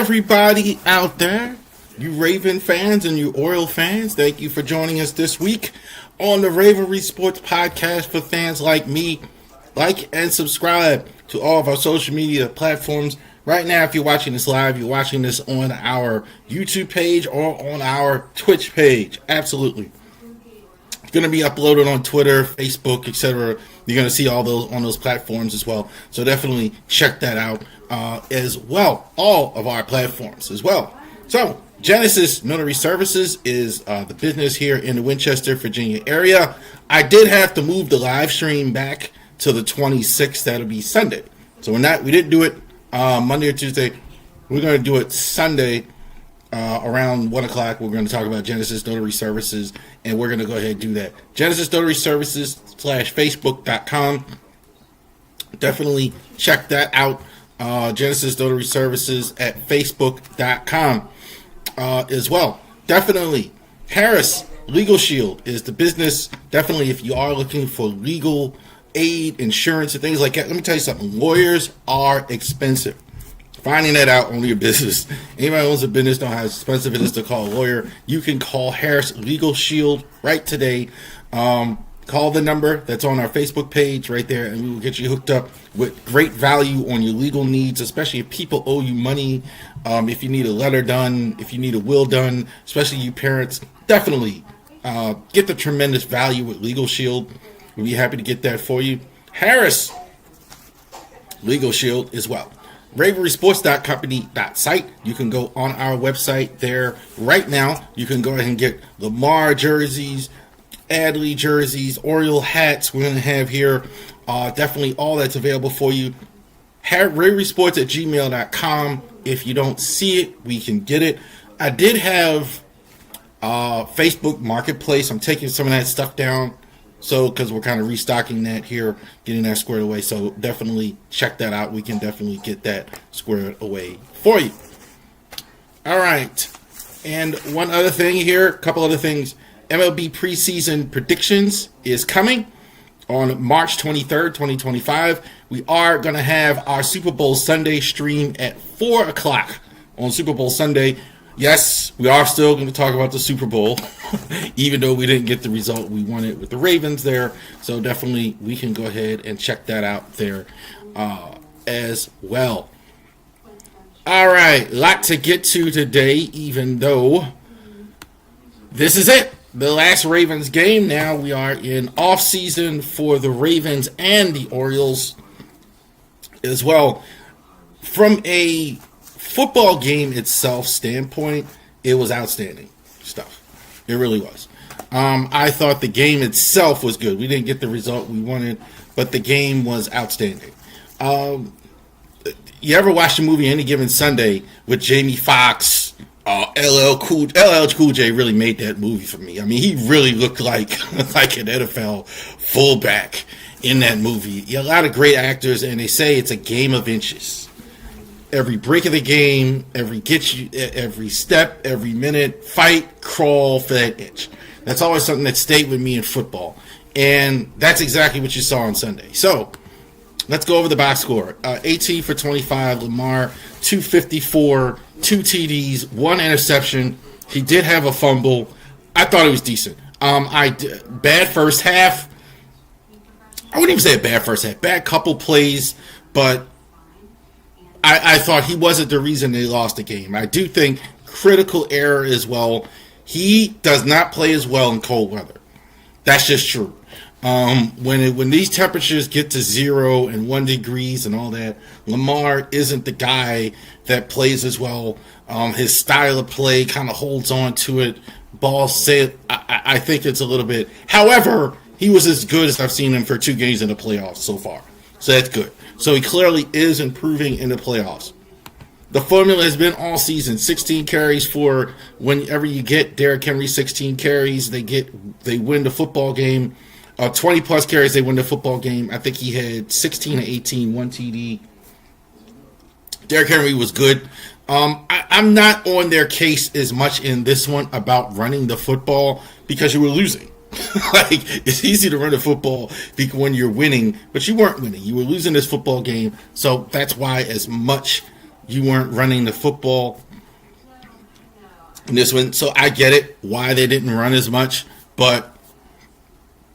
everybody out there, you Raven fans and you Oriole fans. Thank you for joining us this week on the Raven Sports Podcast for fans like me. Like and subscribe to all of our social media platforms. Right now, if you're watching this live, you're watching this on our YouTube page or on our Twitch page. Absolutely. It's going to be uploaded on Twitter, Facebook, etc. You're going to see all those on those platforms as well. So definitely check that out as well. All of our platforms as well. So Genesis Notary Services is the business here in the Winchester, Virginia area. I did have to move the live stream back to the 26th. That'll be Sunday. So we didn't do it Monday or Tuesday. We're going to do it Sunday around 1 o'clock. We're going to talk about Genesis Notary Services, and we're going to go ahead and do that. Genesis Notary Services /Facebook.com. Definitely check that out. Genesis Notary Services at Facebook.com as well. Definitely. Harris Legal Shield is the business. Definitely, if you are looking for legal aid, insurance, and things like that. Let me tell you something. Lawyers are expensive. Finding that out, only a business. Anybody who owns a business knows how expensive it is to call a lawyer. You can call Harris Legal Shield right today. Call the number that's on our Facebook page right there, and we will get you hooked up with great value on your legal needs, especially if people owe you money, if you need a letter done, if you need a will done, especially you parents. Definitely get the tremendous value with Legal Shield. We'll be happy to get that for you. Harris Legal Shield as well. RavenrySports.company.site. You can go on our website there right now. You can go ahead and get Lamar jerseys, Adley jerseys, Oriole hats. We're going to have here definitely all that's available for you. RavenrySports@gmail.com. If you don't see it, we can get it. I did have Facebook Marketplace. I'm taking some of that stuff down. So, because we're kind of restocking that here, getting that squared away. So, definitely check that out. We can definitely get that squared away for you. All right. And one other thing here, a couple other things. MLB preseason predictions is coming on March 23rd, 2025. We are going to have our Super Bowl Sunday stream at 4 o'clock on Super Bowl Sunday. Yes, we are still going to talk about the Super Bowl, even though we didn't get the result we wanted with the Ravens there. So definitely we can go ahead and check that out there as well. All right, lot to get to today, even though this is it. The last Ravens game. Now we are in off season for the Ravens and the Orioles as well. From a football game itself standpoint, it was outstanding stuff. It really was. I thought the game itself was good. We didn't get the result we wanted, but the game was outstanding. You ever watch the movie Any Given Sunday with Jamie Foxx? LL Cool J really made that movie for me. I mean, he really looked like an NFL fullback in that movie. A lot of great actors, and they say it's a game of inches. Every break of the game, every step, every minute, fight, crawl for that inch. That's always something that stayed with me in football. And that's exactly what you saw on Sunday. So, let's go over the box score. 18 for 25, Lamar, 254, 2 TDs, 1 interception. He did have a fumble. I thought it was decent. Bad first half. I wouldn't even say a bad first half. Bad couple plays, but I thought he wasn't the reason they lost the game. I do think critical error as well. He does not play as well in cold weather. That's just true. When these temperatures get to 0 and 1 degrees and all that, Lamar isn't the guy that plays as well. His style of play kind of holds on to it. Ball set. I think it's a little bit. However, he was as good as I've seen him for 2 games in the playoffs so far. So that's good. So he clearly is improving in the playoffs. The formula has been all season. 16 carries for whenever you get Derrick Henry 16 carries, they win the football game. 20 plus carries, they win the football game. I think he had 16 to 18, 1 TD. Derrick Henry was good. I'm not on their case as much in this one about running the football because you were losing. Like, it's easy to run a football when you're winning, but you weren't winning. You were losing this football game, so that's why as much You weren't running the football in this one. So I get it why they didn't run as much, but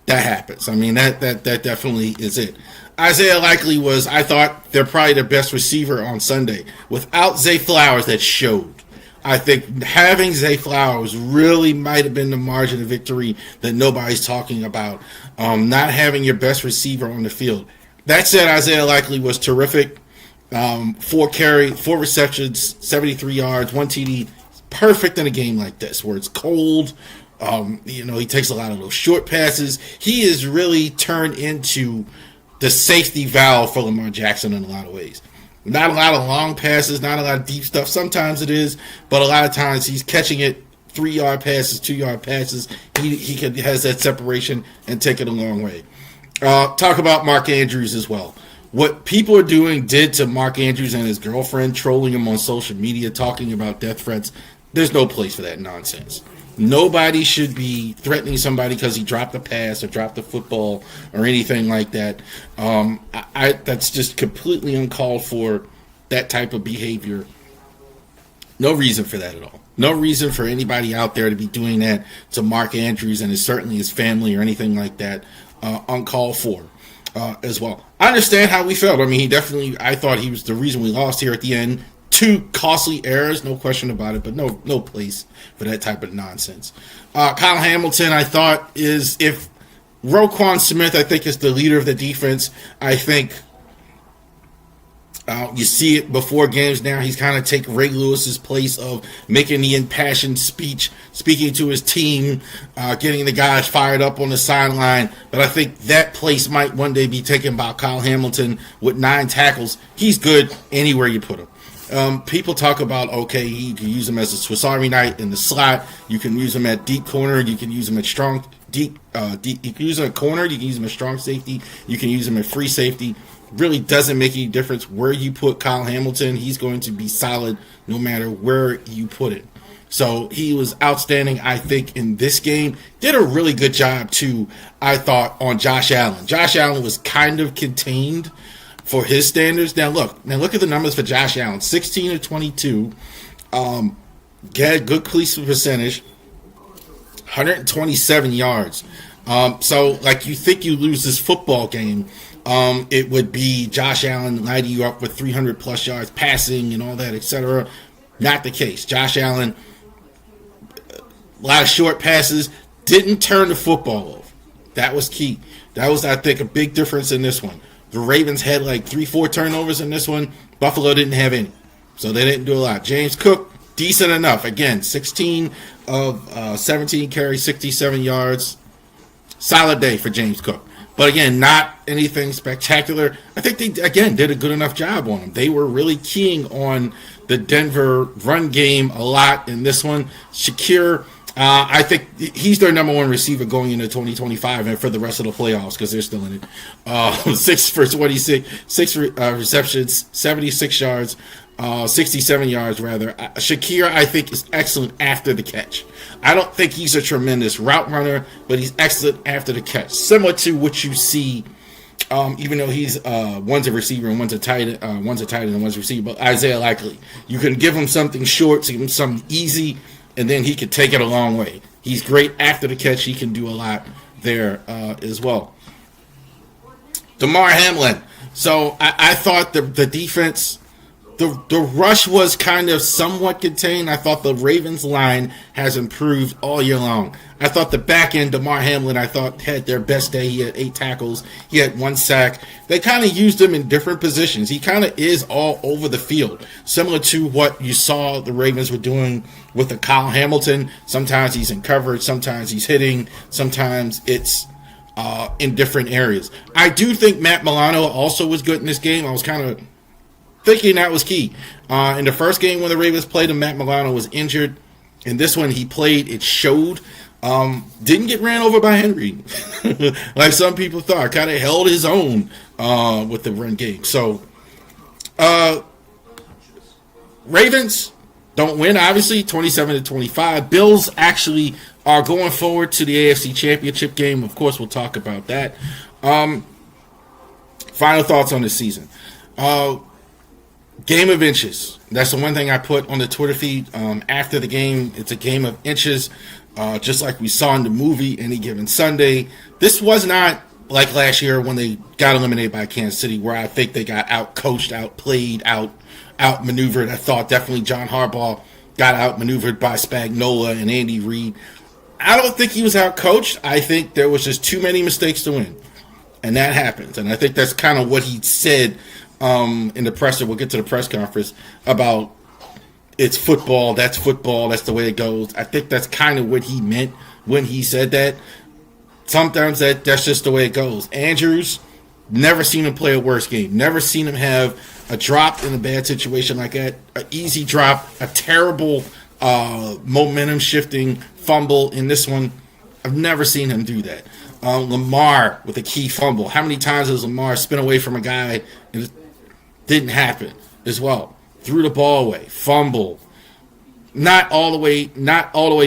that happens. I mean, that definitely is it. Isaiah Likely was, I thought, they're probably the best receiver on Sunday. Without Zay Flowers, that showed. I think having Zay Flowers really might have been the margin of victory that nobody's talking about. Not having your best receiver on the field. That said, Isaiah Likely was terrific. 4 receptions, 73 yards, 1 TD. Perfect in a game like this where it's cold. He takes a lot of those short passes. He is really turned into the safety valve for Lamar Jackson in a lot of ways. Not a lot of long passes, not a lot of deep stuff. Sometimes it is, but a lot of times he's catching it 3-yard passes, 2-yard passes. He has that separation and take it a long way. Talk about Mark Andrews as well. What people are doing did to Mark Andrews and his girlfriend, trolling him on social media, talking about death threats. There's no place for that nonsense. Nobody should be threatening somebody because he dropped a pass or dropped a football or anything like that. That's just completely uncalled for, that type of behavior. No reason for that at all. No reason for anybody out there to be doing that to Mark Andrews and certainly his family or anything like that. Uncalled for as well. I understand how we felt. I mean, I thought he was the reason we lost here at the end. 2 costly errors, no question about it, but no place for that type of nonsense. Kyle Hamilton, I thought, if Roquan Smith, I think, is the leader of the defense. I think you see it before games now. He's kind of taking Ray Lewis's place of making the impassioned speech, speaking to his team, getting the guys fired up on the sideline. But I think that place might one day be taken by Kyle Hamilton with 9 tackles. He's good anywhere you put him. People talk about, okay, you can use him as a Swiss Army knife in the slot. You can use him at deep corner. You can use him at strong deep. You can use him at corner. You can use him at strong safety. You can use him at free safety. Really doesn't make any difference where you put Kyle Hamilton. He's going to be solid no matter where you put it. So he was outstanding, I think, in this game. Did a really good job, too, I thought, on Josh Allen. Josh Allen was kind of contained for his standards. Now look at the numbers for Josh Allen. 16 of 22. Had good completion percentage. 127 yards. So, like, you think you lose this football game, it would be Josh Allen lighting you up with 300-plus yards passing and all that, etc. Not the case. Josh Allen, a lot of short passes, didn't turn the football over. That was key. That was, I think, a big difference in this one. The Ravens had like 3-4 turnovers in this one. Buffalo didn't have any. So they didn't do a lot. James Cook, decent enough. Again, 16 of 17 carries, 67 yards. Solid day for James Cook. But again, not anything spectacular. I think they, again, did a good enough job on him. They were really keying on the Denver run game a lot in this one. Shakir, I think he's their number 1 receiver going into 2025 and for the rest of the playoffs because they're still in it. 6 for 26, 6 receptions, 76 yards, 67 yards rather. Shakir, I think, is excellent after the catch. I don't think he's a tremendous route runner, but he's excellent after the catch. Similar to what you see, even though he's one's a receiver and one's a tight end and one's a receiver. But Isaiah Likely, you can give him something short, give him something easy, and then he could take it a long way. He's great after the catch. He can do a lot there as well. Damar Hamlin. So I thought the defense, the rush was kind of somewhat contained. I thought the Ravens line has improved all year long. I thought the back end, Damar Hamlin, I thought had their best day. He had 8 tackles. He had 1 sack. They kind of used him in different positions. He kind of is all over the field, similar to what you saw the Ravens were doing with the Kyle Hamilton. Sometimes he's in coverage. Sometimes he's hitting. Sometimes it's in different areas. I do think Matt Milano also was good in this game. I was kind of thinking that was key. In the first game when the Ravens played him, Matt Milano was injured. In this one, he played. It showed. Didn't get ran over by Henry like some people thought. Kind of held his own with the run game. So, Ravens don't win, obviously, 27-25. Bills actually are going forward to the AFC Championship game. Of course, we'll talk about that. Final thoughts on the season. Game of inches. That's the one thing I put on the Twitter feed after the game. It's a game of inches, just like we saw in the movie Any Given Sunday. This was not like last year when they got eliminated by Kansas City, where I think they got out-coached, outplayed, outmaneuvered. I thought definitely John Harbaugh got outmaneuvered by Spagnuolo and Andy Reid. I don't think he was outcoached. I think there was just too many mistakes to win, and that happens. And I think that's kind of what he said in the presser. We'll get to the press conference about it's football, that's the way it goes. I think that's kind of what he meant when he said that. Sometimes that's just the way it goes. Andrews, never seen him play a worse game. Never seen him have a drop in a bad situation like that. An easy drop, a terrible momentum-shifting fumble in this one. I've never seen him do that. Lamar with a key fumble. How many times has Lamar spin away from a guy and it didn't happen as well? Threw the ball away, fumble. Not all the way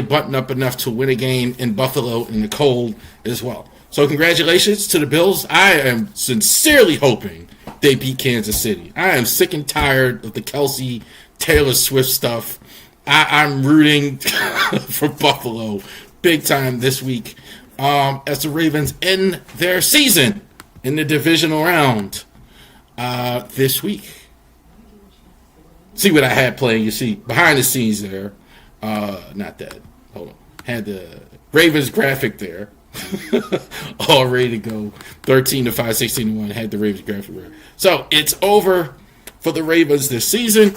buttoned up enough to win a game in Buffalo in the cold as well. So congratulations to the Bills. I am sincerely hoping they beat Kansas City. I am sick and tired of the Kelsey, Taylor Swift stuff. I'm rooting for Buffalo big time this week as the Ravens end their season in the Divisional Round this week. See what I had playing. You see behind the scenes there. Not that. Hold on. Had the Ravens graphic there. All ready to go. 13-5, 16-1. Had the Ravens graphic there. So it's over for the Ravens this season.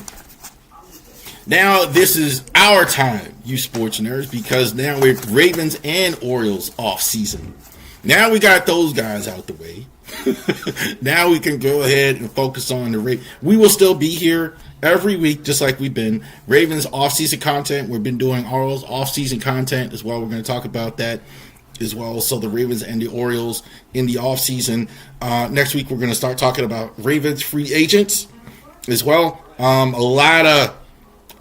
Now this is our time, you sports nerds, because now we're Ravens and Orioles off season. Now we got those guys out the way. Now we can go ahead and focus on the Ravens. We will still be here every week, just like we've been. Ravens off-season content. We've been doing Orioles off-season content as well. We're going to talk about that as well. So the Ravens and the Orioles in the off-season. Next week, we're going to start talking about Ravens free agents as well.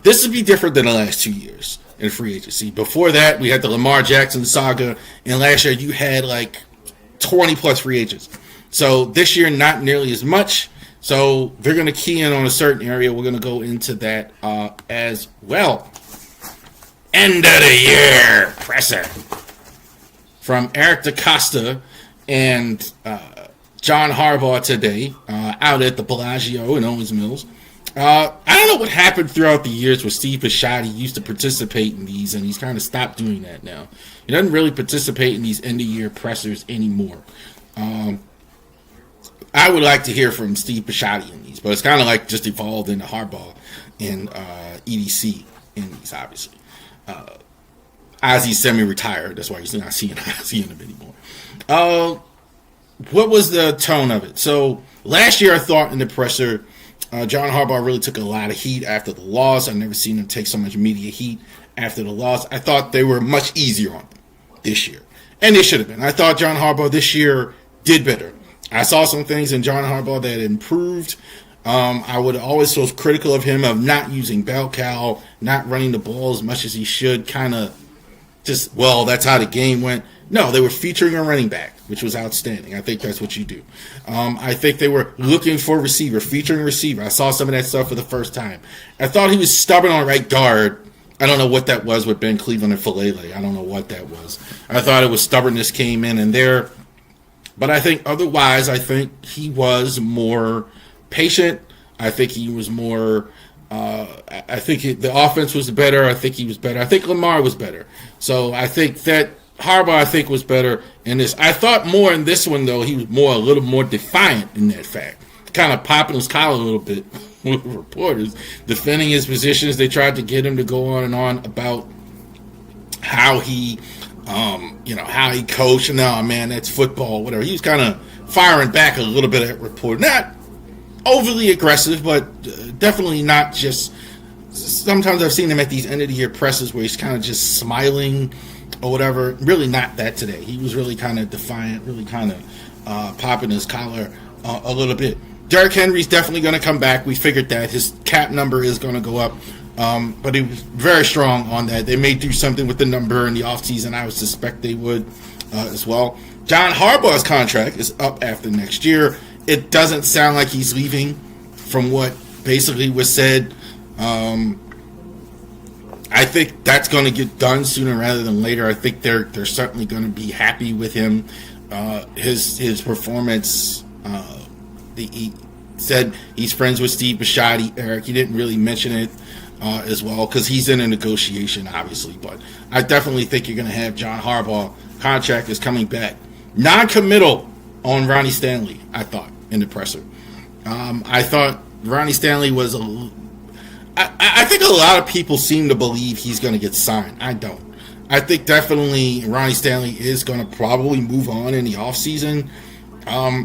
This would be different than the last 2 years in free agency. Before that, we had the Lamar Jackson saga, and last year you had like 20-plus free agents. So this year, not nearly as much. So they're going to key in on a certain area. We're going to go into that as well. End of the year presser from Eric DaCosta and John Harbaugh today out at the Bellagio in Owens Mills. I don't know what happened throughout the years with Steve Bisciotti. He used to participate in these, and he's kind of stopped doing that now. He doesn't really participate in these end-of-year pressers anymore. I would like to hear from Steve Bisciotti in these, but it's kind of like just evolved into Harbaugh and EDC in these, obviously. Ozzy's semi-retired. That's why you're not seeing Ozzy in them anymore. What was the tone of it? So last year I thought in the presser, John Harbaugh really took a lot of heat after the loss. I've never seen him take so much media heat after the loss. I thought they were much easier on him this year. And they should have been. I thought John Harbaugh this year did better. I saw some things in John Harbaugh that improved. I would always was critical of him of not using bell cow, not running the ball as much as he should, kind of just, well, that's how the game went. No, they were featuring a running back, which was outstanding. I think that's what you do. I think they were looking for a receiver, featuring a receiver. I saw some of that stuff for the first time. I thought he was stubborn on right guard. I don't know what that was with Ben Cleveland and Falele. I don't know what that was. I thought it was stubbornness came in and there. But I think otherwise, I think he was more patient. I think he was more I think the offense was better. I think he was better. I think Lamar was better. So I think that Harbaugh, I think, was better in this. I thought more in this one, though, he was a little more defiant in that fact. Kind of popping his collar a little bit with reporters, defending his positions. They tried to get him to go on and on about how he, how he coached. No, man, that's football, whatever. He was kind of firing back a little bit at reporters. Not overly aggressive, but definitely not just. Sometimes I've seen him at these end-of-the-year presses where he's kind of just smiling or whatever. Really not that today. He was really kind of defiant, really kind of popping his collar a little bit. Derrick Henry's definitely going to come back. We figured that. His cap number is going to go up. But he was very strong on that. They may do something with the number in the offseason. I would suspect they would as well. John Harbaugh's contract is up after next year. It doesn't sound like he's leaving from what basically was said. I think that's going to get done sooner rather than later. I think they're certainly going to be happy with him. His performance. He said he's friends with Steve Bisciotti. Eric, he didn't really mention it as well because he's in a negotiation, obviously. But I definitely think you're going to have John Harbaugh. Contract is coming back. Non-committal on Ronnie Stanley, I thought, in the presser. I thought Ronnie Stanley was I think a lot of people seem to believe he's going to get signed. I don't. I think definitely Ronnie Stanley is going to probably move on in the offseason.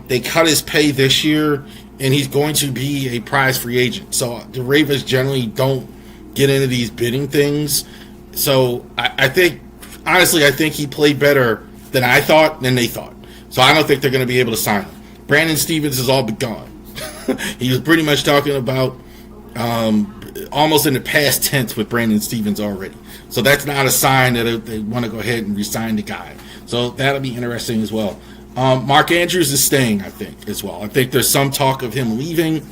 They cut his pay this year, and he's going to be a prize free agent. So the Ravens generally don't get into these bidding things. So I think, honestly, I think he played better than I thought, than they thought. So I don't think they're going to be able to sign him. Brandon Stevens has all but gone. He was pretty much talking about almost in the past tense with Brandon Stevens already. So that's not a sign that they want to go ahead and re-sign the guy. So that'll be interesting as well. Mark Andrews is staying, I think, as well. I think there's some talk of him leaving.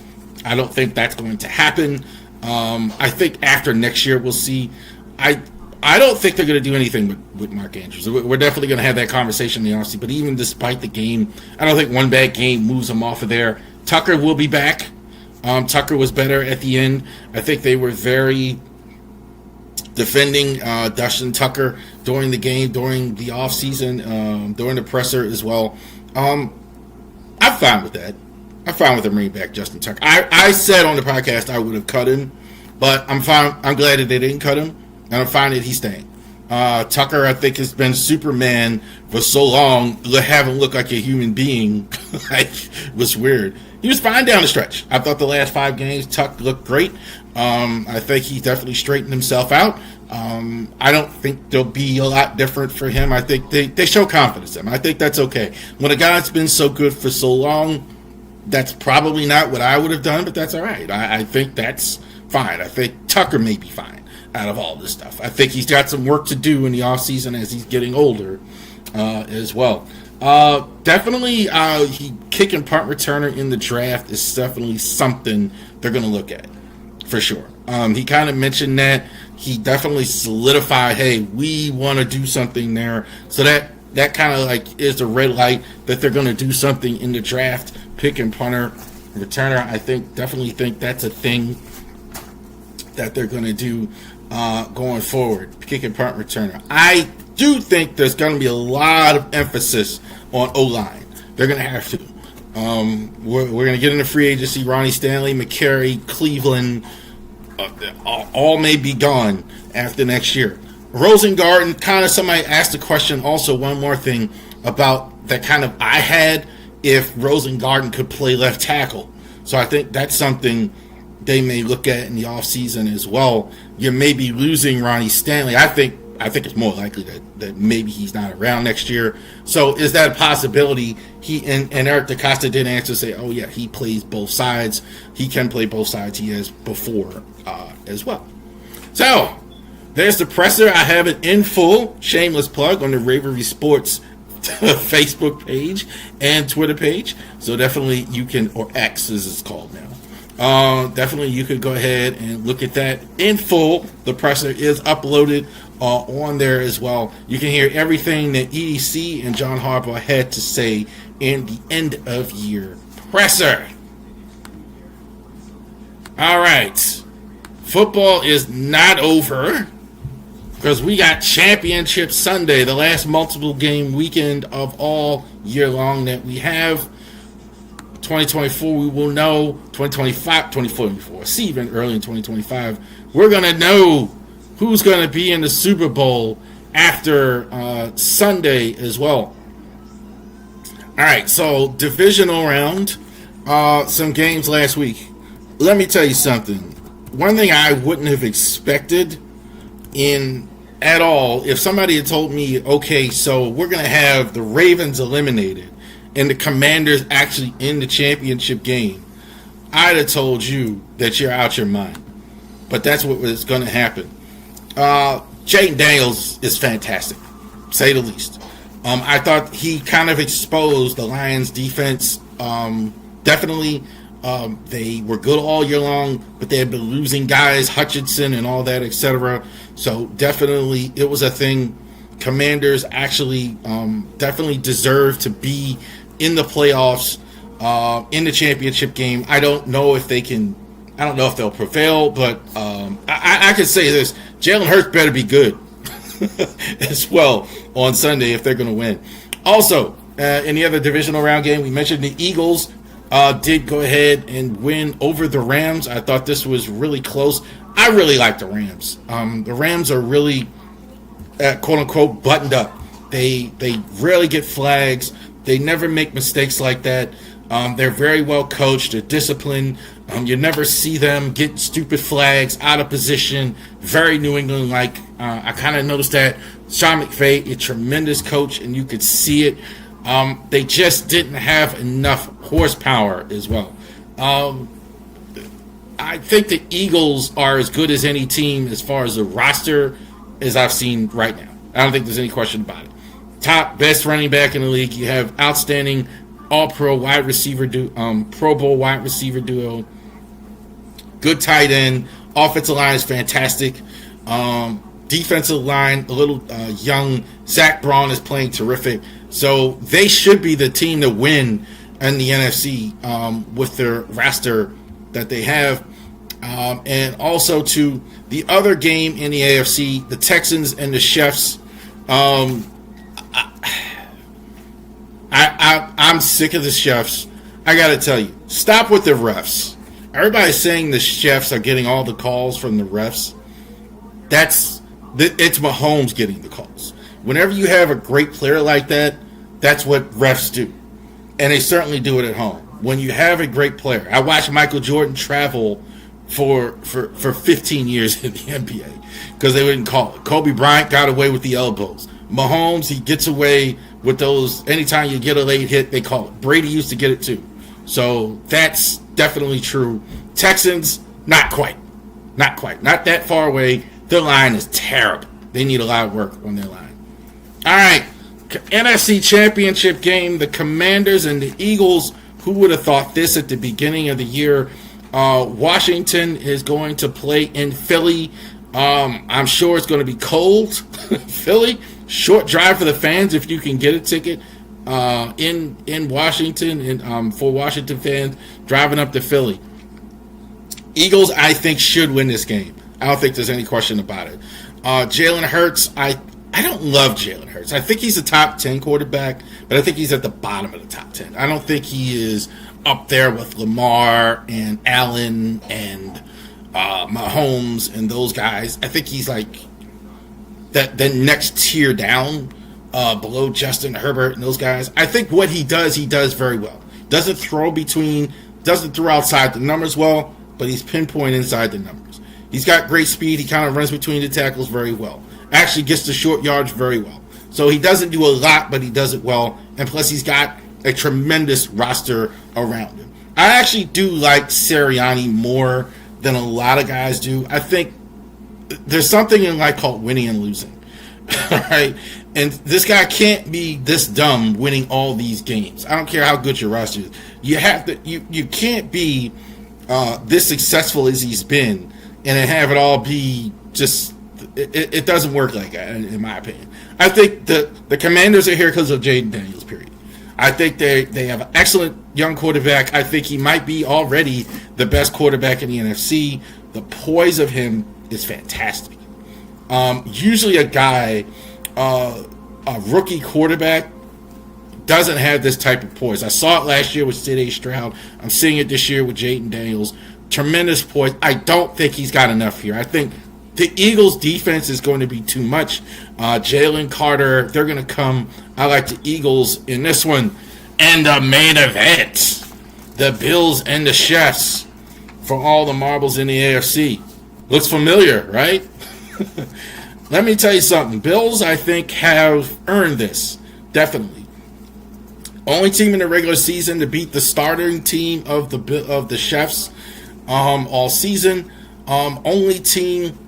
I don't think that's going to happen. I think after next year we'll see. I don't think they're going to do anything with Mark Andrews. We're definitely going to have that conversation in the offseason. But even despite the game, I don't think one bad game moves him off of there. Tucker will be back. Tucker was better at the end. I think they were very defending Dustin Tucker during the game, during the offseason, during the presser as well. I'm fine with that. I'm fine with them bringing back Justin Tucker. I said on the podcast I would have cut him, but I'm fine. I'm glad that they didn't cut him, and I'm fine that he's staying. Tucker, I think, has been Superman for so long, having looked like a human being. Like, it was weird. He was fine down the stretch. I thought the last 5 games, Tuck looked great. I think he definitely straightened himself out. I don't think there'll be a lot different for him. I think they show confidence in him. I think that's okay. When a guy's been so good for so long, that's probably not what I would have done, but that's all right. I think that's fine. I think Tucker may be fine out of all this stuff. I think he's got some work to do in the offseason as he's getting older as well. Definitely, he kick and punt returner in the draft is definitely something they're going to look at for sure. He kind of mentioned that he definitely solidified, hey, we want to do something there. So that kind of like is the red light that they're going to do something in the draft. Pick and punter returner, I definitely think that's a thing that they're going to do going forward. Kick and punt returner. I do think there's going to be a lot of emphasis on O-line. They're going to have to. We're going to get into free agency. Ronnie Stanley, McCary, Cleveland, all may be gone after next year. Rosengarten, kind of somebody asked a question also, one more thing about that kind of I had if Rosengarten could play left tackle. So I think that's something they may look at in the offseason as well. You may be losing Ronnie Stanley. I think it's more likely that maybe he's not around next year. So is that a possibility? He and Eric DaCosta did answer, say, oh yeah, he plays both sides. He can play both sides. He has before as well. So there's the presser. I have it in full. Shameless plug on the Ravery Sports Facebook page and Twitter page. So definitely you can, or X as it's called now. Definitely you could go ahead and look at that in full. The presser is uploaded on there as well. You can hear everything that EDC and John Harbaugh had to say in the end of year presser. All right. Football is not over because we got Championship Sunday, the last multiple game weekend of all year long that we have. 2024, we will know. 2025, 2024, see, even early in 2025, we're going to know who's going to be in the Super Bowl after Sunday as well. All right, so Divisional Round, some games last week. Let me tell you something. One thing I wouldn't have expected at all, if somebody had told me, okay, so we're going to have the Ravens eliminated and the Commanders actually in the championship game, I'd have told you that you're out your mind. But that's what was going to happen. Jaden Daniels is fantastic, say the least. I thought he kind of exposed the Lions defense. Definitely They were good all year long, but they had been losing guys, Hutchinson and all that, etc. So definitely it was a thing. Commanders actually definitely deserve to be in the playoffs, in the championship game. I don't know if they'll prevail, but I can say this: Jalen Hurts better be good as well on Sunday if they're going to win. Also, in the other divisional round game, we mentioned the Eagles did go ahead and win over the Rams. I thought this was really close. I really like the Rams. The Rams are really, quote unquote, buttoned up. They rarely get flags. They never make mistakes like that. They're very well coached. They're disciplined. You never see them get stupid flags, out of position. Very New England-like. I kind of noticed that. Sean McVay, a tremendous coach, and you could see it. They just didn't have enough horsepower as well. I think the Eagles are as good as any team as far as the roster as I've seen right now. I don't think there's any question about it. Top, best running back in the league. You have outstanding all-pro wide receiver, Pro Bowl wide receiver duo. Good tight end. Offensive line is fantastic. Defensive line, a little young. Zach Braun is playing terrific. So they should be the team to win in the NFC with their roster that they have. And also to the other game in the AFC, the Texans and the Chiefs. I'm sick of the Chiefs. I got to tell you, stop with the refs. Everybody's saying the Chiefs are getting all the calls from the refs. It's Mahomes getting the calls. Whenever you have a great player like that, that's what refs do. And they certainly do it at home. When you have a great player, I watched Michael Jordan travel for 15 years in the NBA because they wouldn't call it. Kobe Bryant got away with the elbows. Mahomes, he gets away with those. Anytime you get a late hit, they call it. Brady used to get it too. So that's definitely true. Texans, not quite. Not that far away. Their line is terrible. They need a lot of work on their line. All right. NFC Championship game, the Commanders and the Eagles. Who would have thought this at the beginning of the year? Washington is going to play in Philly. I'm sure it's going to be cold. Philly, short drive for the fans if you can get a ticket in Washington, and for Washington fans driving up to Philly. Eagles, I think, should win this game. I don't think there's any question about it. Jalen Hurts, I don't love Jalen Hurts. I think he's a top 10 quarterback, but I think he's at the bottom of the top 10. I don't think he is up there with Lamar and Allen and Mahomes and those guys. I think he's like that next tier down below Justin Herbert and those guys. I think what he does very well. Doesn't throw outside the numbers well, but he's pinpoint inside the numbers. He's got great speed. He kind of runs between the tackles very well. Actually gets the short yards very well. So he doesn't do a lot, but he does it well. And plus he's got a tremendous roster around him. I actually do like Sirianni more than a lot of guys do. I think there's something in life called winning and losing. All right? And this guy can't be this dumb winning all these games. I don't care how good your roster is. You can't be this successful as he's been and then have it all be just it doesn't work like that, in my opinion. I think the Commanders are here because of Jaden Daniels, period. I think they have an excellent young quarterback. I think he might be already the best quarterback in the NFC. The poise of him is fantastic. Usually a guy, a rookie quarterback, doesn't have this type of poise. I saw it last year with C.J. Stroud. I'm seeing it this year with Jaden Daniels. Tremendous poise. I don't think he's got enough here. I think the Eagles' defense is going to be too much. Jalen Carter, they're going to come. I like the Eagles in this one. And the main event, the Bills and the Chiefs for all the marbles in the AFC. Looks familiar, right? Let me tell you something. Bills, I think, have earned this. Definitely. Only team in the regular season to beat the starting team of the Chiefs all season. Only team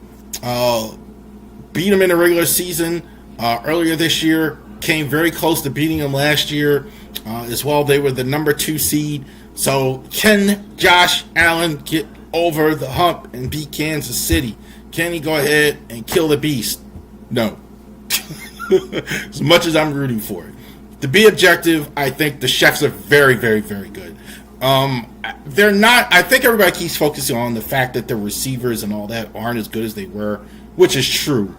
beat them in the regular season earlier this year. Came very close to beating them last year as well. They were the number 2 seed. So can Josh Allen get over the hump and beat Kansas City? Can he go ahead and kill the beast? No. As much as I'm rooting for it. To be objective, I think the Chiefs are very, very, very good. They're not, I think everybody keeps focusing on the fact that the receivers and all that aren't as good as they were, which is true.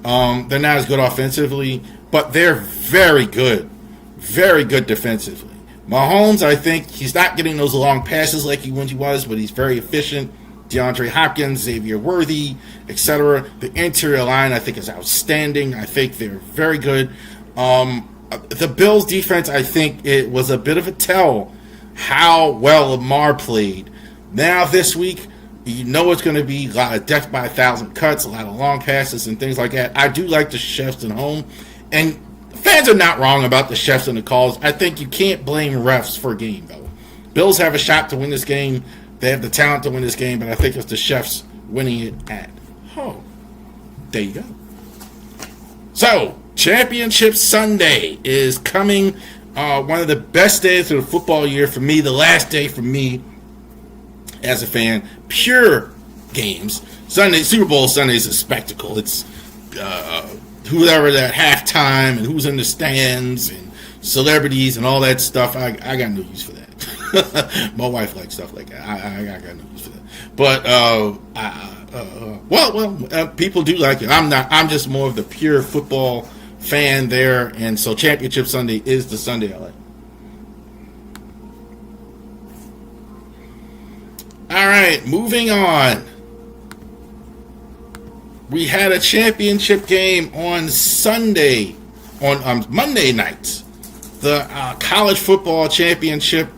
They're not as good offensively, but they're very good defensively. Mahomes, I think he's not getting those long passes like he once was, but he's very efficient. DeAndre Hopkins, Xavier Worthy, etc. The interior line, I think, is outstanding. I think they're very good. The Bills' defense, I think it was a bit of a tell how well Lamar played. Now this week, you know it's going to be a lot of death by 1,000 cuts, a lot of long passes and things like that. I do like the Chiefs at home. And fans are not wrong about the Chiefs and the calls. I think you can't blame refs for a game, though. Bills have a shot to win this game. They have the talent to win this game, but I think it's the Chiefs winning it at home. There you go. So, Championship Sunday is coming. One of the best days of the football year for me. The last day for me as a fan. Pure games. Sunday, Super Bowl Sunday is a spectacle. It's whoever at halftime and who's in the stands and celebrities and all that stuff. I got no use for that. My wife likes stuff like that. I got no use for that. But people do like it. I'm not. I'm just more of the pure football fan there, and so Championship Sunday is the Sunday I like. All right, moving on. We had a championship game on Sunday, on Monday night. The college football championship.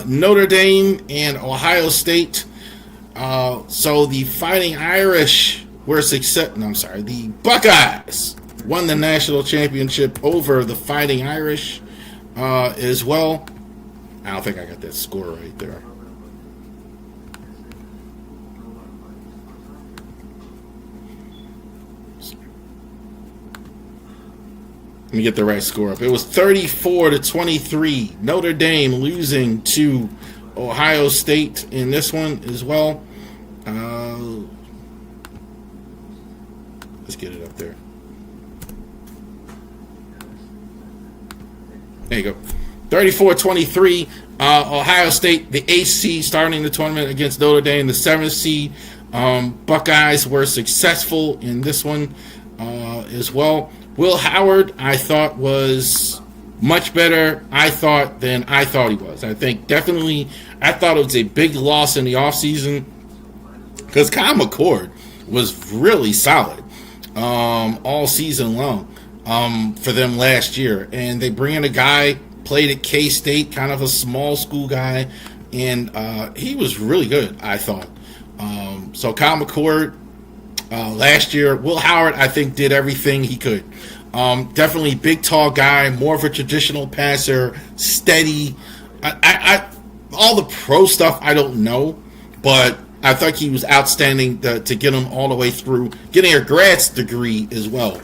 Notre Dame and Ohio State. So the Fighting Irish were the Buckeyes won the national championship over the Fighting Irish as well. I don't think I got that score right there. Let me get the right score up. It was 34-23. Notre Dame losing to Ohio State in this one as well. Let's get it up there. There you go. 34-23. Ohio State, the 8th seed, starting the tournament against Notre Dame, the 7th seed. Buckeyes were successful in this one as well. Will Howard, I thought, was much better, than I thought he was. I think definitely, I thought it was a big loss in the offseason because Kyle McCord was really solid all season long for them last year. And they bring in a guy, played at K-State, kind of a small school guy, and he was really good, I thought. So Kyle McCord, last year, Will Howard, I think, did everything he could. Definitely big, tall guy, more of a traditional passer, steady. All the pro stuff I don't know, but I thought he was outstanding to get him all the way through, getting a grad degree as well.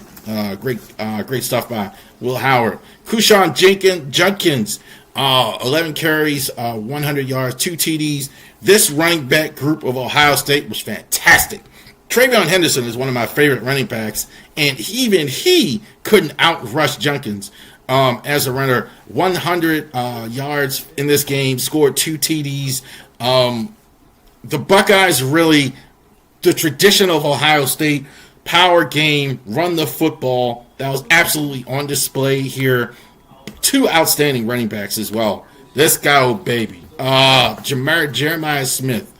Great stuff by Will Howard. Kushan Junkins, 11 carries, 100 yards, 2 TDs. This running back group of Ohio State was fantastic. Travion Henderson is one of my favorite running backs, and even he couldn't outrush Junkins as a runner. 100 yards in this game, scored 2 TDs. The Buckeyes really, the tradition of Ohio State, power game, run the football, that was absolutely on display here. 2 outstanding running backs as well. This guy, oh baby, Jeremiah Smith.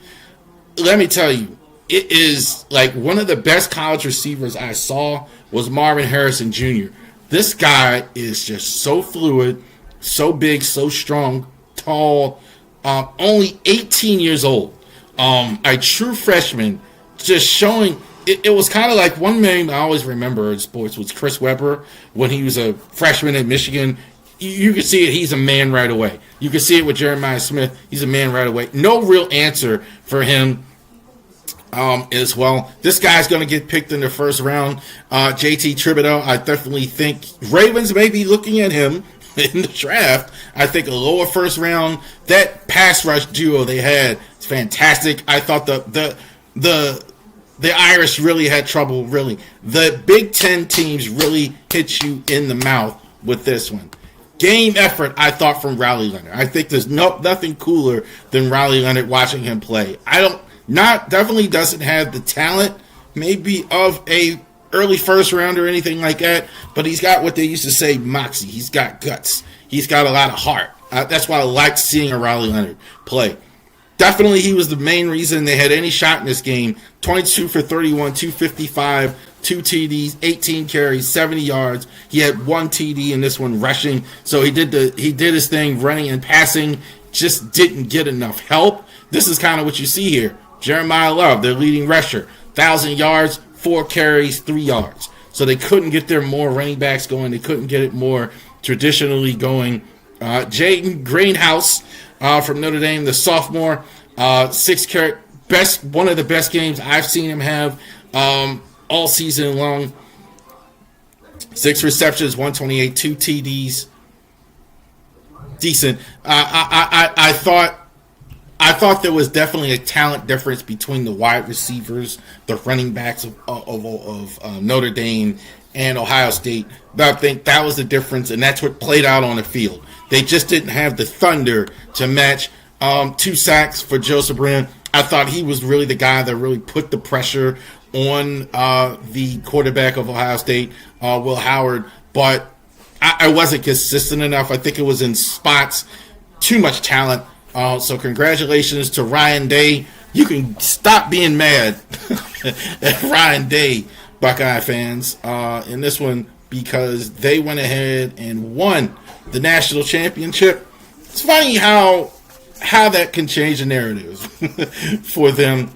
Let me tell you, it is like one of the best college receivers I saw was Marvin Harrison Jr. This guy is just so fluid, so big, so strong, tall, only 18 years old. A true freshman, just showing. It was kind of like one name I always remember in sports was Chris Webber when he was a freshman at Michigan. You can see it. He's a man right away. You can see it with Jeremiah Smith. He's a man right away. No real answer for him as well. This guy's going to get picked in the first round. JT Thibodeau, I definitely think Ravens may be looking at him in the draft. I think a lower first round. That pass rush duo they had is fantastic. I thought the Irish really had trouble. Really, the Big Ten teams really hit you in the mouth with this one. Game effort, I thought, from Riley Leonard. I think there's nothing cooler than Riley Leonard watching him play. Definitely doesn't have the talent maybe of a early first round or anything like that, but he's got what they used to say, moxie. He's got guts. He's got a lot of heart. That's why I liked seeing a Riley Leonard play. Definitely he was the main reason they had any shot in this game. 22 for 31, 255, 2 TDs, 18 carries, 70 yards. He had 1 TD in this one rushing. So he did his thing running and passing, just didn't get enough help. This is kind of what you see here. Jeremiah Love, their leading rusher, 1,000 yards, 4 carries, 3 yards. So they couldn't get their more running backs going. They couldn't get it more traditionally going. Jaden Greenhouse from Notre Dame, the sophomore, 6 carry, one of the best games I've seen him have all season long. 6 receptions, 128, 2 TDs. Decent. I thought there was definitely a talent difference between the wide receivers, the running backs of Notre Dame and Ohio State. But I think that was the difference, and that's what played out on the field. They just didn't have the thunder to match. 2 sacks for Joseph Brand. I thought he was really the guy that really put the pressure on the quarterback of Ohio State, Will Howard. But I wasn't consistent enough. I think it was in spots. Too much talent. So congratulations to Ryan Day. You can stop being mad at Ryan Day, Buckeye fans, in this one, because they went ahead and won the national championship. It's funny how that can change the narrative for them.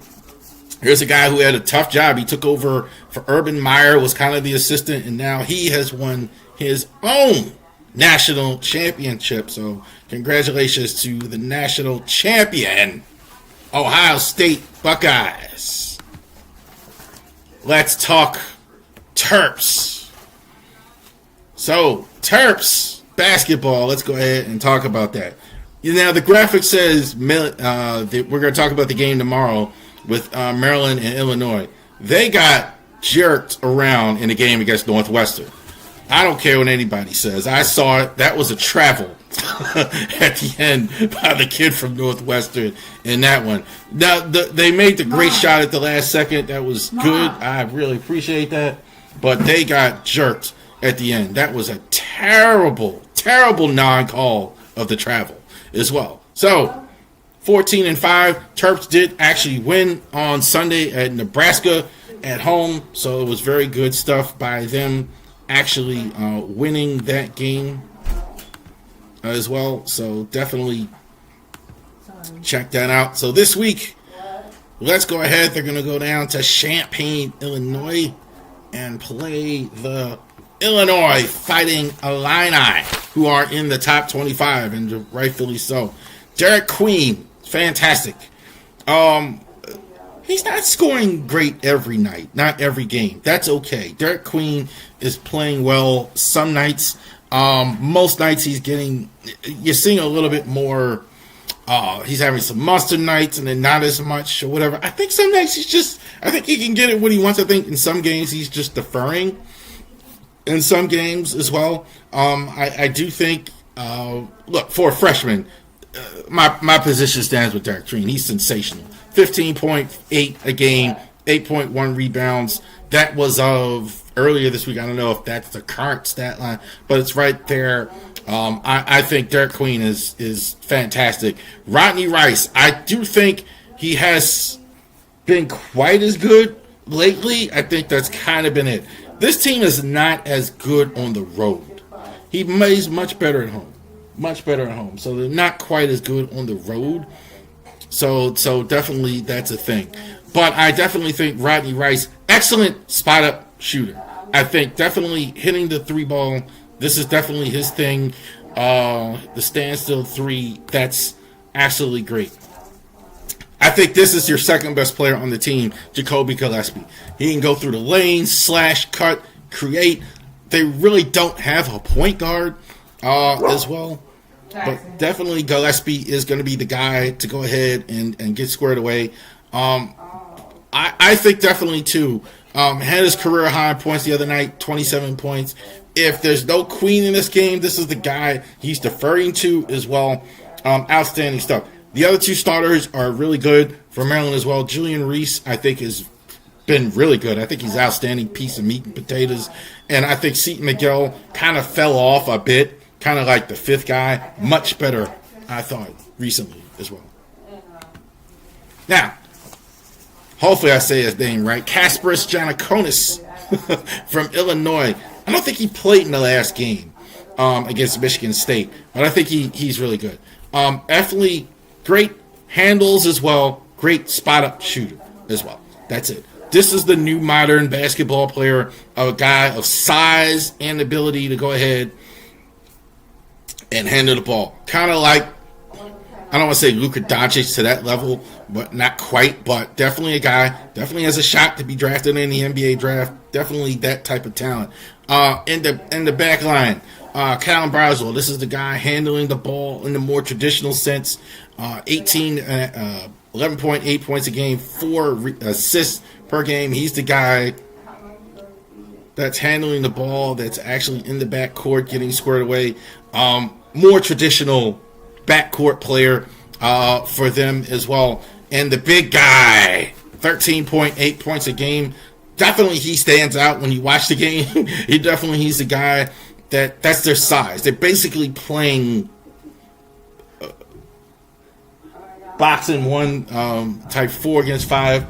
Here's a guy who had a tough job. He took over for Urban Meyer, was kind of the assistant, and now he has won his own national championship. So congratulations to the national champion, Ohio State Buckeyes. Let's talk Terps. So Terps basketball, let's go ahead and talk about that. Now the graphic says that we're going to talk about the game tomorrow with Maryland and Illinois. They got jerked around in the game against Northwestern. I don't care what anybody says. I saw it. That was a travel at the end by the kid from Northwestern in that one. Now, they made the great shot at the last second. That was good. I really appreciate that. But they got jerked at the end. That was a terrible, terrible non-call of the travel as well. So, 14-5. Terps did actually win on Sunday at Nebraska at home. So, it was very good stuff by them actually winning that game as well. So definitely check that out. So this week, let's go ahead. They're going to go down to Champaign, Illinois, and play the Illinois Fighting Illini, who are in the top 25, and rightfully so. Derek Queen, fantastic. He's not scoring great every night, not every game. That's okay. Derek Queen is playing well some nights. Most nights you're seeing a little bit more. He's having some monster nights and then not as much or whatever. I think some nights I think he can get it when he wants. I think in some games he's just deferring. In some games as well. I do think, look, for a freshman, my position stands with Derek Queen. He's sensational. 15.8 a game, 8.1 rebounds. That was of earlier this week. I don't know if that's the current stat line, but it's right there. I think Derek Queen is fantastic. Rodney Rice, I do think he has been quite as good lately. I think that's kind of been it. This team is not as good on the road. He's much better at home. Much better at home. So they're not quite as good on the road. So definitely that's a thing. But I definitely think Rodney Rice, excellent spot-up shooter. I think definitely hitting the 3 ball, this is definitely his thing. The standstill 3, that's absolutely great. I think this is your second best player on the team, Jacoby Gillespie. He can go through the lanes, slash, cut, create. They really don't have a point guard as well. But definitely Gillespie is going to be the guy to go ahead and get squared away. I think definitely too. Had his career high points the other night, 27 points. If there's no Queen in this game, this is the guy he's deferring to as well. Outstanding stuff. The other two starters are really good for Maryland as well. Julian Reese, I think, has been really good. I think he's an outstanding piece of meat and potatoes. And I think Seton Miguel kind of fell off a bit, kind of like the fifth guy. Much better, I thought, recently as well. Now, hopefully I say his name right. Kasparis Giannakonis from Illinois. I don't think he played in the last game against Michigan State, but I think he's really good. Definitely great handles as well. Great spot-up shooter as well. That's it. This is the new modern basketball player, a guy of size and ability to go ahead and handle the ball. Kind of like, I don't want to say Luka Doncic to that level, but not quite. But definitely a guy, definitely has a shot to be drafted in the NBA draft. Definitely that type of talent. In the back line, Callum Braswell. This is the guy handling the ball in the more traditional sense. 11.8 points a game, 4 assists per game. He's the guy that's handling the ball, that's actually in the backcourt getting squared away. More traditional backcourt player for them as well. And the big guy, 13.8 points a game. Definitely he stands out when you watch the game. He's the guy that's their size. They're basically playing boxing one type 4 against 5.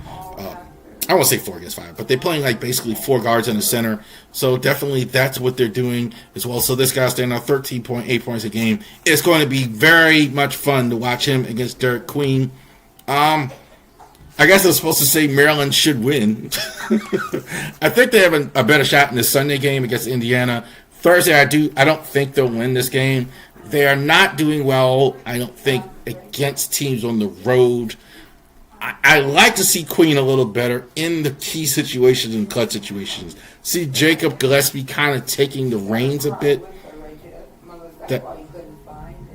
I won't say 4 against 5, but they're playing like basically 4 guards in the center. So definitely that's what they're doing as well. So this guy's standing out 13.8 points a game. It's going to be very much fun to watch him against Derek Queen. I guess I was supposed to say Maryland should win. I think they have a better shot in the Sunday game against Indiana. Thursday, I don't think they'll win this game. They are not doing well, I don't think, against teams on the road. I like to see Queen a little better in the key situations and clutch situations. See Jacob Gillespie kind of taking the reins a bit.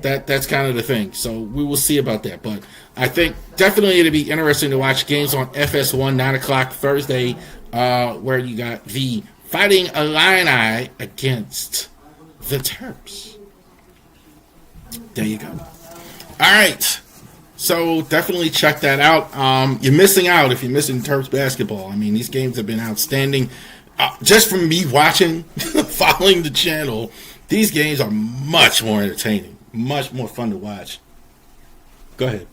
That's kind of the thing. So we will see about that. But I think definitely it'll be interesting to watch games on FS1, 9 o'clock Thursday, where you got the Fighting Illini against the Terps. There you go. All right. So definitely check that out. You're missing out if you're missing Terps basketball. I mean, these games have been outstanding. Just from me watching, following the channel, these games are much more entertaining, much more fun to watch. Go ahead.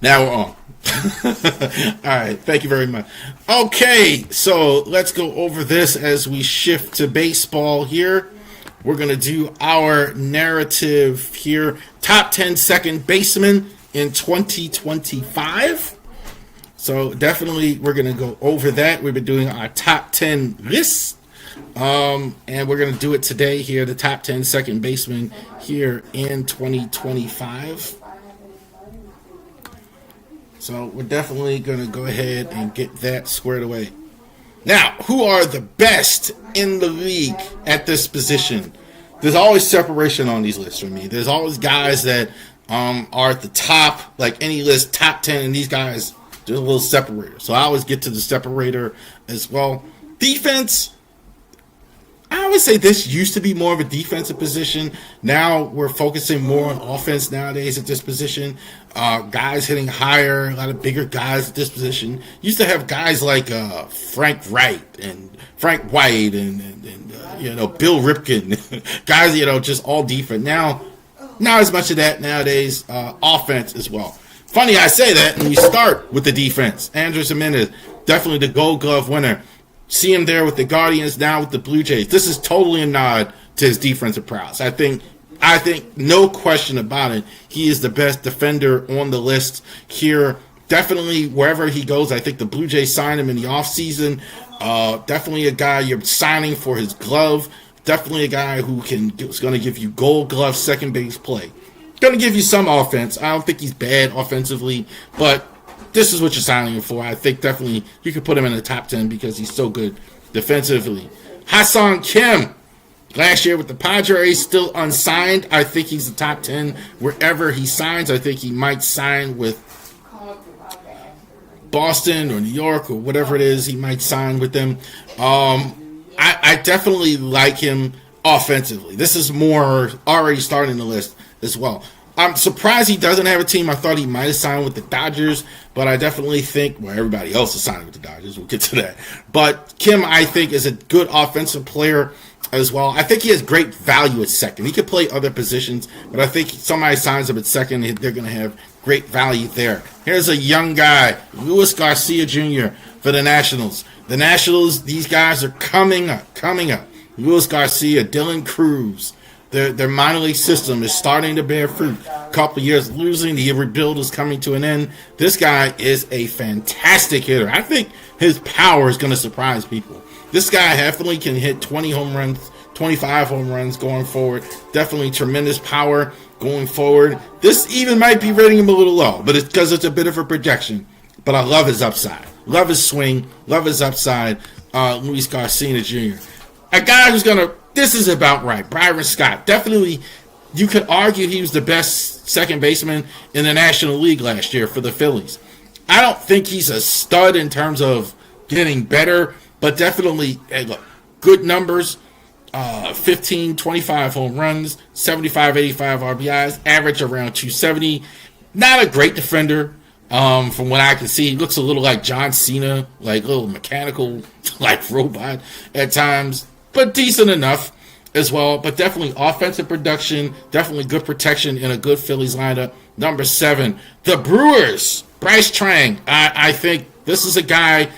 Now we're on. All right, thank you very much. Okay, so let's go over this as we shift to baseball here. We're going to do our narrative here. Top 10 second baseman in 2025. So definitely we're going to go over that. We've been doing our top 10 list. And we're going to do it today here, the top 10 second baseman here in 2025. So we're definitely going to go ahead and get that squared away. Now, who are the best in the league at this position? There's always separation on these lists for me. There's always guys that are at the top, like any list, top 10, and these guys, there's a little separator. So I always get to the separator as well. Defense, I always say this used to be more of a defensive position. Now we're focusing more on offense nowadays at this position. Guys hitting higher, a lot of bigger guys at this position. Used to have guys like Frank Wright and Frank White and Bill Ripken. Guys, just all defense. Now, not as much of that nowadays. Offense as well. Funny I say that, and we start with the defense. Andres Gimenez, definitely the Gold Glove winner. See him there with the Guardians, now with the Blue Jays. This is totally a nod to his defensive prowess. I think no question about it, he is the best defender on the list here. Definitely wherever he goes, I think the Blue Jays signed him in the offseason. Definitely a guy you're signing for his glove. Definitely a guy who's going to give you Gold Glove second base play. Going to give you some offense. I don't think he's bad offensively, but this is what you're signing him for. I think definitely you could put him in the top 10 because he's so good defensively. Ha-Seong Kim, last year with the Padres, still unsigned. I think he's the top 10 wherever he signs. I think he might sign with Boston or New York or whatever it is. He might sign with them. I definitely like him offensively. This is more already starting the list as well. I'm surprised he doesn't have a team. I thought he might have signed with the Dodgers, but I definitely think, well, everybody else is signing with the Dodgers. We'll get to that. But Kim, I think, is a good offensive player as well. I think he has great value at second. He could play other positions, but I think somebody signs him at second, they're going to have great value there. Here's a young guy, Luis Garcia Jr. for the Nationals. The Nationals, these guys are coming up. Luis Garcia, Dylan Cruz. Their minor league system is starting to bear fruit. A couple of years losing, the rebuild is coming to an end. This guy is a fantastic hitter. I think his power is going to surprise people. This guy definitely can hit 20 home runs, 25 home runs going forward. Definitely tremendous power going forward. This even might be rating him a little low, but it's because it's a bit of a projection. But I love his upside. Love his swing. Love his upside. Luis Garcia Jr. A guy who's going to... This is about right. Byron Scott. Definitely, you could argue he was the best second baseman in the National League last year for the Phillies. I don't think he's a stud in terms of getting better, but definitely, hey, look, good numbers. 15, 25 home runs, 75, 85 RBIs, average around 270. Not a great defender. From what I can see, he looks a little like John Cena, like a little mechanical, like robot at times. But decent enough as well. But definitely offensive production, definitely good protection in a good Phillies lineup. Number 7, the Brewers, Bryce Trang. I think this is a guy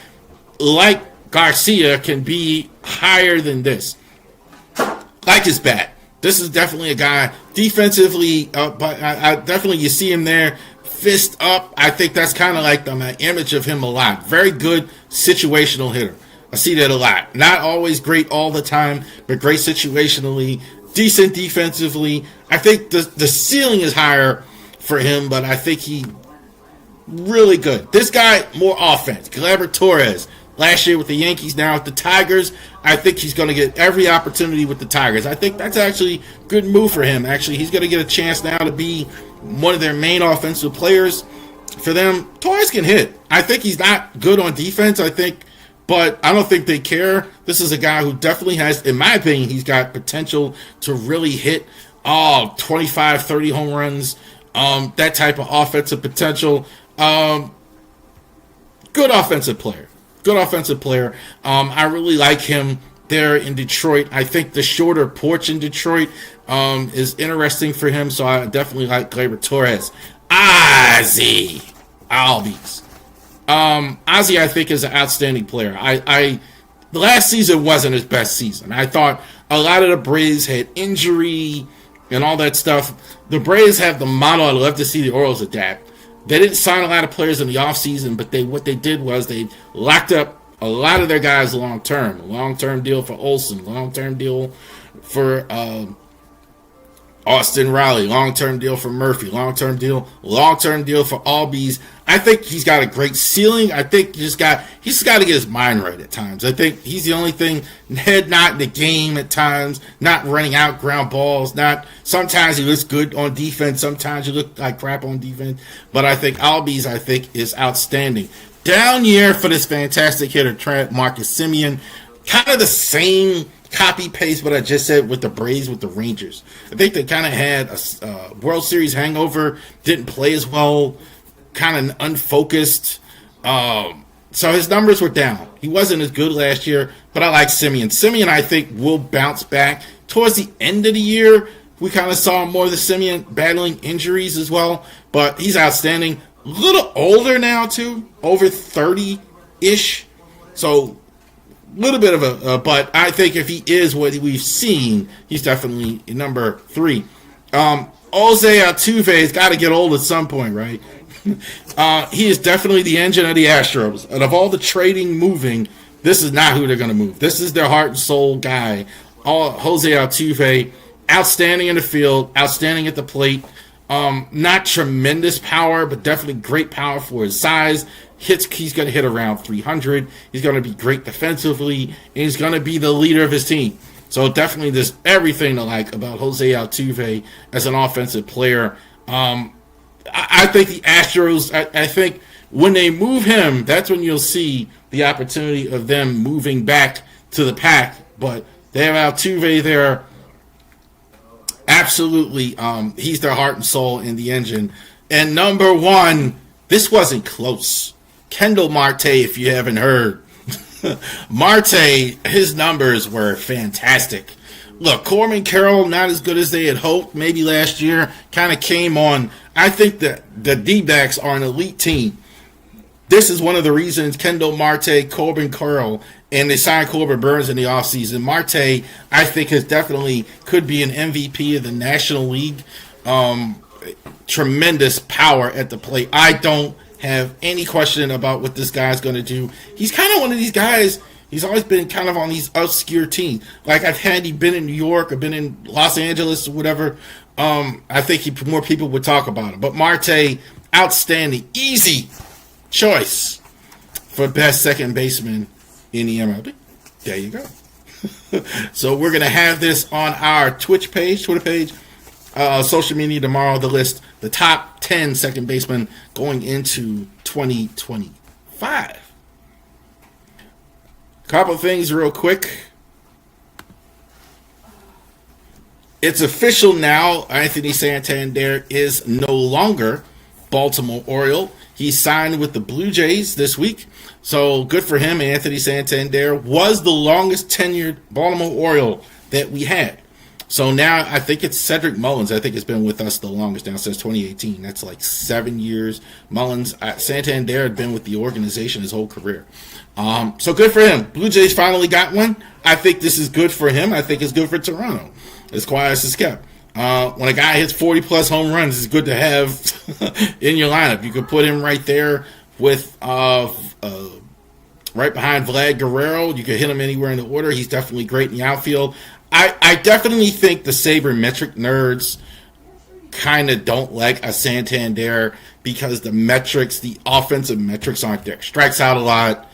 like Garcia can be higher than this. Like his bat. This is definitely a guy defensively, but I definitely, you see him there, fist up. I think that's kind of like the image of him a lot. Very good situational hitter. I see that a lot. Not always great all the time, but great situationally, decent defensively. I think the ceiling is higher for him, but I think he really good. This guy, more offense. Gleyber Torres, last year with the Yankees, now with the Tigers. I think he's going to get every opportunity with the Tigers. I think that's actually a good move for him. Actually, he's going to get a chance now to be one of their main offensive players for them. Torres can hit. I think he's not good on defense, but I don't think they care. This is a guy who definitely has, in my opinion, he's got potential to really hit 25, 30 home runs, that type of offensive potential. Good offensive player. I really like him there in Detroit. I think the shorter porch in Detroit is interesting for him, so I definitely like Gleyber Torres. Ozzie Albies. Ozzie, I think, is an outstanding player. The last season wasn't his best season. I thought a lot of the Braves had injury and all that stuff. The Braves have the model. I'd love to see the Orioles adapt. They didn't sign a lot of players in the offseason, but what they did was they locked up a lot of their guys long-term. A long-term deal for Olsen, long-term deal for Austin Riley, long-term deal for Murphy, long-term deal for Albies. I think he's got a great ceiling. I think he's got to get his mind right at times. I think he's the only thing, head not in the game at times, not running out ground balls, sometimes he looks good on defense, sometimes he look like crap on defense. But I think Albies, is outstanding. Down year for this fantastic hitter, Marcus Semien. Kind of the same copy-paste what I just said with the Braves, with the Rangers. I think they kind of had a World Series hangover, didn't play as well, kind of unfocused. So his numbers were down. He wasn't as good last year, but I like Semien. Semien, I think, will bounce back. Towards the end of the year, we kind of saw more of the Semien battling injuries as well, but he's outstanding. A little older now, too, over 30-ish. So a little bit of but I think if he is what we've seen, he's definitely number 3. Jose Altuve's got to get old at some point, right? He is definitely the engine of the Astros. And of all the trading moving, this is not who they're going to move. This is their heart and soul guy. Jose Altuve, outstanding in the field, outstanding at the plate. Not tremendous power, but definitely great power for his size. He's going to hit around 300. He's going to be great defensively, and he's going to be the leader of his team. So definitely there's everything to like about Jose Altuve as an offensive player. I think the Astros, I think when they move him, that's when you'll see the opportunity of them moving back to the pack. But they have Altuve there. Absolutely, he's their heart and soul in the engine. And number one, this wasn't close. Kendall Marte, if you haven't heard. Marte, his numbers were fantastic. Look, Corbin Carroll, not as good as they had hoped. Maybe last year, kind of came on. I think that the D-backs are an elite team. This is one of the reasons Kendall Marte, Corbin Carroll, and they signed Corbin Burns in the offseason. Marte, I think, could be an MVP of the National League. Tremendous power at the plate. I don't have any question about what this guy's going to do. He's kind of one of these guys. He's always been kind of on these obscure teams. Like had he been in New York or been in Los Angeles or whatever, I think more people would talk about him. But Marte, outstanding, easy choice for best second baseman in the MLB. There you go. So we're going to have this on our Twitter page, social media tomorrow, the list, the top 10 second basemen going into 2025. Couple things real quick. It's official now. Anthony Santander is no longer Baltimore Oriole. He signed with the Blue Jays this week. So good for him. Anthony Santander was the longest tenured Baltimore Oriole that we had. So now I think it's Cedric Mullins. I think it's been with us the longest now since 2018. That's like 7 years. Santander had been with the organization his whole career. So good for him. Blue Jays finally got one. I think this is good for him. I think it's good for Toronto. As quiet as it's kept. When a guy hits 40-plus home runs, it's good to have in your lineup. You could put him right there with right behind Vlad Guerrero. You could hit him anywhere in the order. He's definitely great in the outfield. I definitely think the sabermetric nerds kind of don't like a Santander because the offensive metrics aren't there. Strikes out a lot.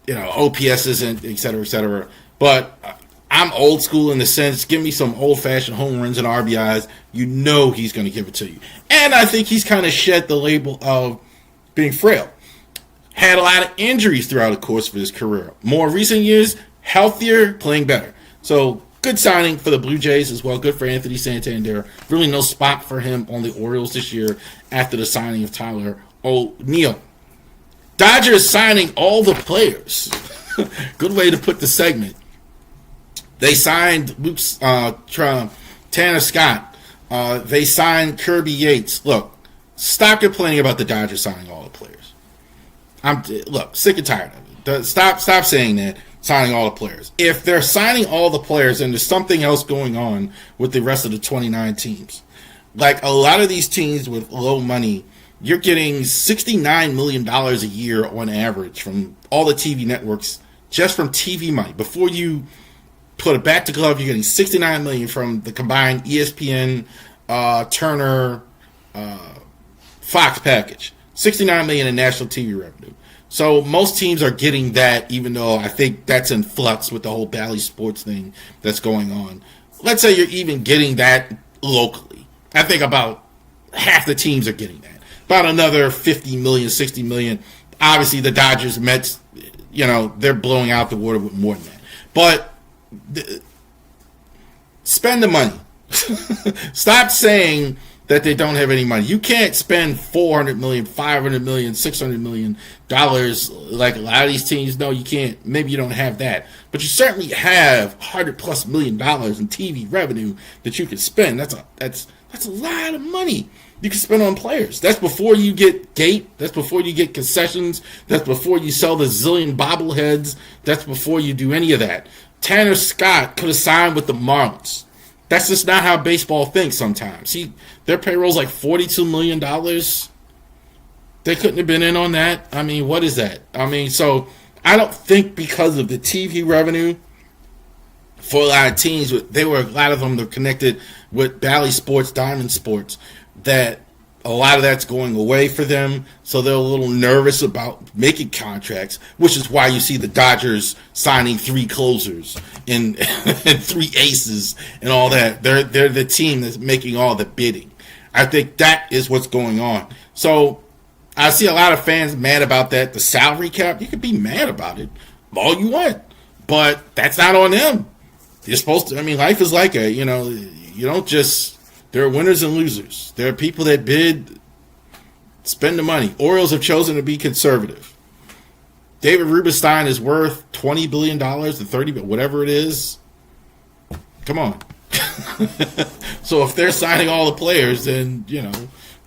OPS isn't, et cetera, et cetera. But I'm old school in the sense, give me some old-fashioned home runs and RBIs. You know he's going to give it to you. And I think he's kind of shed the label of being frail. Had a lot of injuries throughout the course of his career. More recent years, healthier, playing better. So good signing for the Blue Jays as well. Good for Anthony Santander. Really no spot for him on the Orioles this year after the signing of Tyler O'Neill. Dodgers signing all the players. Good way to put the segment. They signed Tanner Scott. They signed Kirby Yates. Look, stop complaining about the Dodgers signing all the players. Sick and tired of it. Stop saying that, signing all the players. If they're signing all the players and there's something else going on with the rest of the 29 teams, like a lot of these teams with low money, you're getting $69 million a year on average from all the TV networks, just from TV money. Before you put it back to glove, you're getting $69 million from the combined ESPN, Turner, Fox package. $69 million in national TV revenue. So most teams are getting that, even though I think that's in flux with the whole Bally Sports thing that's going on. Let's say you're even getting that locally. I think about half the teams are getting that. About another 50 million, 60 million. Obviously, the Dodgers, Mets, they're blowing out the water with more than that. But spend the money. Stop saying that they don't have any money. You can't spend $400 million, $500 million, $600 million like a lot of these teams. No, you can't. Maybe you don't have that. But you certainly have $100+ million in TV revenue that you can spend. That's a lot of money you can spend on players. That's before you get gate. That's before you get concessions. That's before you sell the zillion bobbleheads. That's before you do any of that. Tanner Scott could have signed with the Marlins. That's just not how baseball thinks sometimes. Their payroll's like $42 million. They couldn't have been in on that. I mean, what is that? I mean, so I don't think because of the TV revenue for a lot of teams. A lot of them are connected with Bally Sports, Diamond Sports, that a lot of that's going away for them, so they're a little nervous about making contracts, which is why you see the Dodgers signing 3 closers and 3 aces and all that. They're the team that's making all the bidding. I think that is what's going on. So I see a lot of fans mad about that. The salary cap, you can be mad about it all you want, but that's not on them. You're supposed to, life is like you don't just, there are winners and losers. There are people that bid, spend the money. Orioles have chosen to be conservative. David Rubenstein is worth $20 billion to $30 billion, whatever it is. Come on. So if they're signing all the players, then,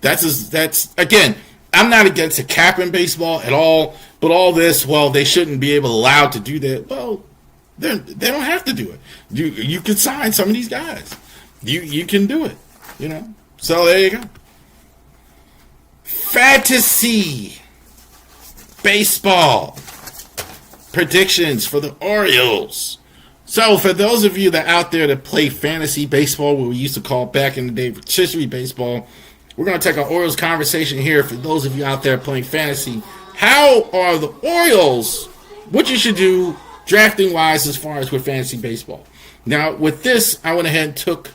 that's again, I'm not against a cap in baseball at all, but all this, they shouldn't be allowed to do that. Well, they don't have to do it. You can sign some of these guys. You can do it. So there you go. Fantasy baseball predictions for the Orioles. So for those of you that out there that play fantasy baseball, what we used to call back in the day rotisserie baseball, we're going to take our Orioles conversation here. For those of you out there playing fantasy, how are the Orioles, what you should do drafting wise as far as with fantasy baseball. Now with this, I went ahead and took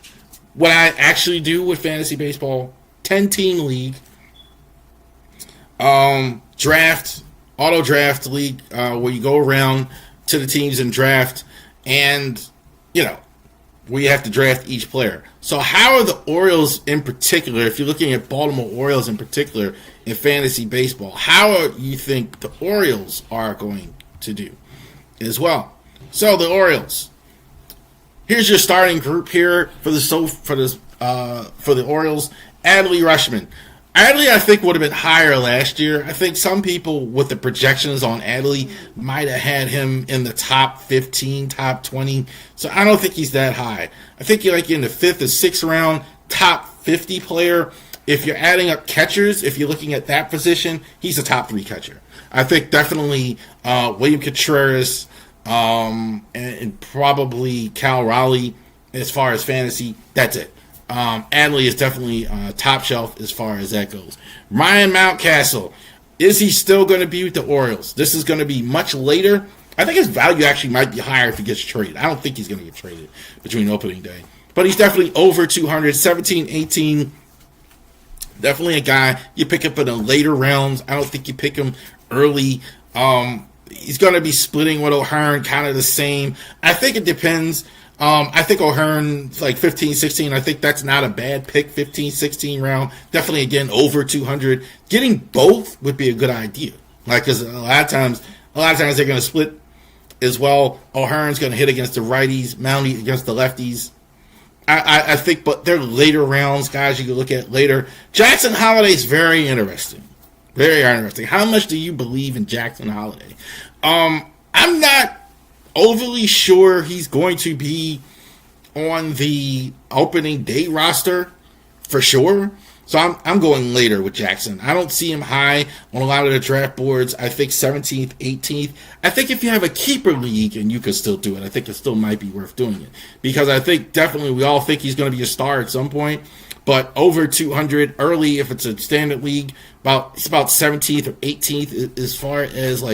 what I actually do with fantasy baseball, 10-team league, auto draft league, where you go around to the teams and draft, and, where you have to draft each player. So how are the Orioles in particular, if you're looking at Baltimore Orioles in particular in fantasy baseball, how do you think the Orioles are going to do as well? So the Orioles. Here's your starting group here for the Orioles. Adley Rutschman. Adley, I think, would have been higher last year. I think some people with the projections on Adley might have had him in the top 15, top 20. So I don't think he's that high. I think you're in the 5th or 6th round, top 50 player. If you're adding up catchers, if you're looking at that position, he's a top 3 catcher. I think definitely William Contreras, and probably Cal Raleigh as far as fantasy. That's it. Adley is definitely top shelf as far as that goes. Ryan Mountcastle, is he still going to be with the Orioles? This is going to be much later. I think his value actually might be higher if he gets traded. I don't think he's going to get traded between opening day. But he's definitely over 200, 17, 18. Definitely a guy you pick up in the later rounds. I don't think you pick him early. He's going to be splitting with O'Hearn, kind of the same. I think it depends. I think O'Hearn's like 15, 16. I think that's not a bad pick, 15, 16 round. Definitely, again, over 200. Getting both would be a good idea. Because a lot of times they're going to split as well. O'Hearn's going to hit against the righties, Mounty against the lefties. I think, but they're later rounds, guys you can look at later. Jackson Holliday's very interesting. Very interesting. How much do you believe in Jackson Holliday? I'm not overly sure he's going to be on the opening day roster for sure. So I'm going later with Jackson. I don't see him high on a lot of the draft boards. I think 17th, 18th. I think if you have a keeper league and you can still do it, I think it still might be worth doing it. Because I think definitely we all think he's going to be a star at some point. But over 200 early, if it's a standard league, it's about 17th or 18th as far as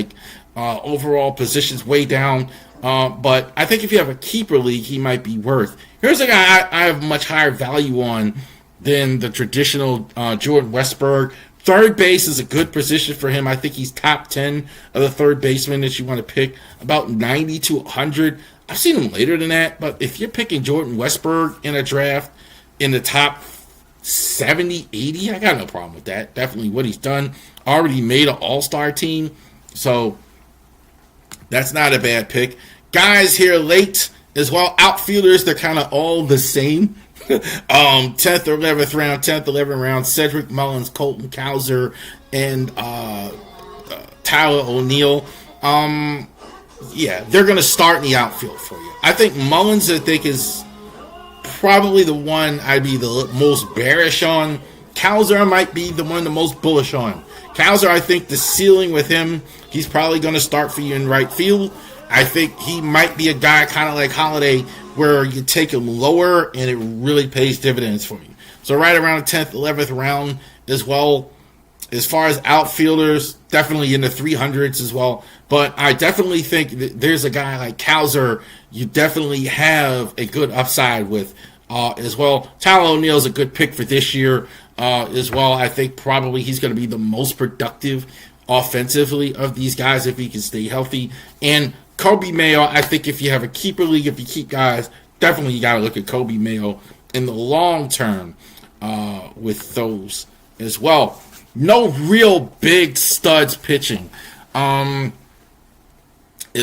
overall positions way down. But I think if you have a keeper league, he might be worth. Here's a guy I have much higher value on than the traditional Jordan Westburg. Third base is a good position for him. I think he's top 10 of the third baseman that you want to pick, about 90 to 100. I've seen him later than that, but if you're picking Jordan Westburg in a draft in the top 70, 80, I got no problem with that. Definitely what he's done. Already made an all-star team, so that's not a bad pick. Guys here late as well. Outfielders, they're kind of all the same. 10th or 11th round, 10th, 11th round, Cedric Mullins, Colton Cowser, and Tyler O'Neill. They're going to start in the outfield for you. I think Mullins, is probably the one I'd be the most bearish on. Cowser might be the one the most bullish on. Cowser, I think the ceiling with him, he's probably going to start for you in right field. I think he might be a guy kind of like Holiday where you take him lower and it really pays dividends for you. So right around the 10th, 11th round as well. As far as outfielders, definitely in the 300s as well. But I definitely think that there's a guy like Cowser you definitely have a good upside with as well. Tyler O'Neill's a good pick for this year as well. I think probably he's going to be the most productive offensively of these guys if he can stay healthy. And Kobe Mayo, I think if you have a keeper league, if you keep guys, definitely you got to look at Kobe Mayo in the long term with those as well. No real big studs pitching as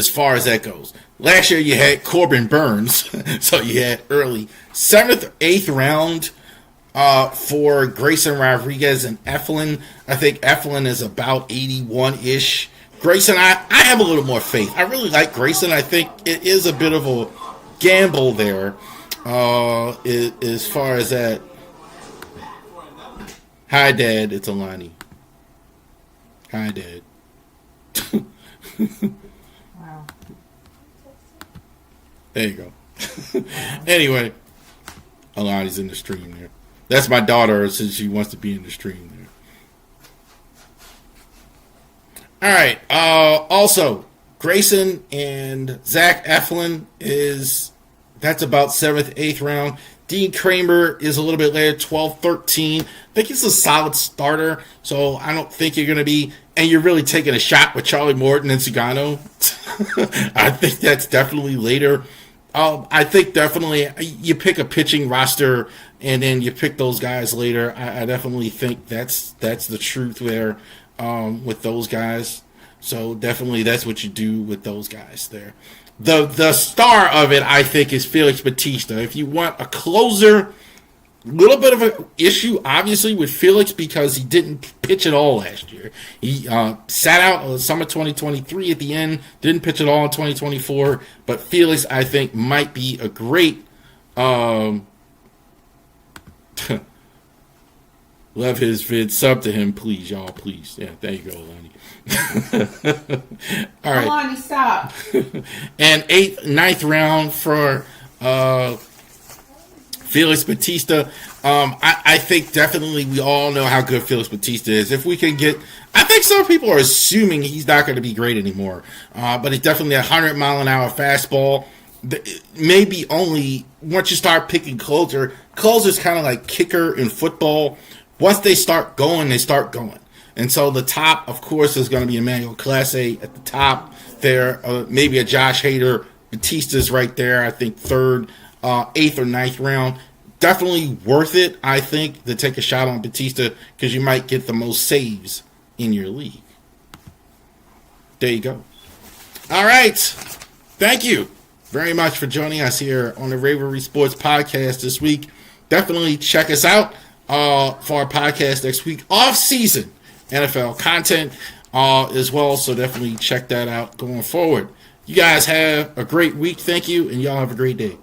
far as that goes. Last year you had Corbin Burns, so you had early 7th or 8th round for Grayson Rodriguez and Eflin. I think Eflin is about 81-ish. Grayson, I have a little more faith. I really like Grayson. I think it is a bit of a gamble there as far as that. Hi, Dad. It's Alani. Hi, Dad. Wow. There you go. Anyway, Alani's in the stream there. That's my daughter since she wants to be in the stream there. All right. Also, Grayson and Zach Eflin that's about 7th, 8th round. Dean Kramer is a little bit later, 12, 13. I think he's a solid starter, so I don't think you're going to be, and you're really taking a shot with Charlie Morton and Sugano. I think that's definitely later. I think definitely you pick a pitching roster and then you pick those guys later. I definitely think that's the truth there with those guys. So definitely that's what you do with those guys there. The star of it, I think, is Felix Bautista. If you want a closer, little bit of an issue, obviously, with Felix because he didn't pitch at all last year. He sat out summer 2023 at the end, didn't pitch at all in 2024. But Felix, I think, might be a great love his vid. Sub to him, please, y'all, please. Yeah, there you go, Lonnie. All right. Lonnie, stop. And 8th, 9th round for Felix Bautista. I think definitely we all know how good Felix Bautista is. If we can get, I think some people are assuming he's not going to be great anymore. But it's definitely a 100-mile-an-hour fastball. Maybe only once you start picking closer's kind of like kicker in football. Once they start going, they start going. And so the top, of course, is going to be Emmanuel Clase at the top there. Maybe a Josh Hader. Bautista's right there, I think, 3rd, 8th, or 9th round. Definitely worth it, I think, to take a shot on Bautista because you might get the most saves in your league. There you go. All right. Thank you very much for joining us here on the Ravery Sports Podcast this week. Definitely check us out for our podcast next week. Off-season NFL content as well, so definitely check that out going forward. You guys have a great week. Thank you, and y'all have a great day.